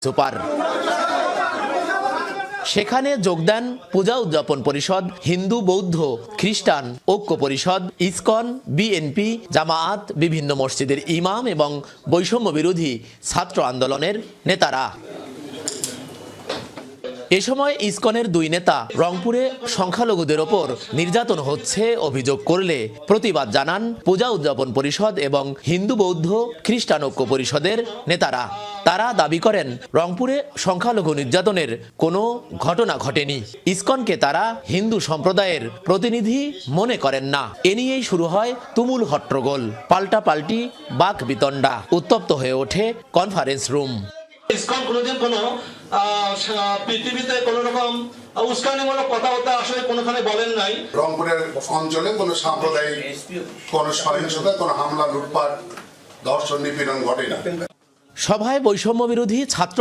Super সেখানে যোগ দেন পূজা উদযাপন পরিষদ, হিন্দু বৌদ্ধ খ্রিস্টান ঐক্য পরিষদ, ইসকন, বিএনপি, জামায়াত, বিভিন্ন মসজিদের ইমাম এবং বৈষম্য বিরোধী ছাত্র আন্দোলনের নেতারা। এ সময় ইসকনের দুই নেতা রংপুরে সংখ্যালঘুদের ওপর নির্যাতন হচ্ছে অভিযোগ করলে প্রতিবাদ জানান পূজা উদযাপন পরিষদ এবং হিন্দু বৌদ্ধ খ্রিস্টান ঐক্য পরিষদের নেতারা। তারা দাবি করেন রংপুরে সংখ্যালঘু নির্যাতনের কোনো ঘটনা ঘটেনি। ইসকনকে তারা হিন্দু সম্প্রদায়ের প্রতিনিধি মনে করেন না। এ নিয়েই শুরু হয় তুমুল হট্টগোল, পাল্টাপাল্টি, বাক বিতণ্ডা, উত্তপ্ত হয়ে ওঠে কনফারেন্স রুম। ইসকন কোনোদিন কোনো পৃথিবীতে কোন রকম উস্কানিমূলক কথাবার্তা আসলে কোনোখানে বলেন নাই। রংপুরের অঞ্চলে কোনো সাম্প্রদায়িক কোনো সহিংসতা, কোনো হামলা, লুটপাট, ধর্ষণ, নিপীড়ন ঘটে না। সভায় বৈষম্য বিরোধী ছাত্র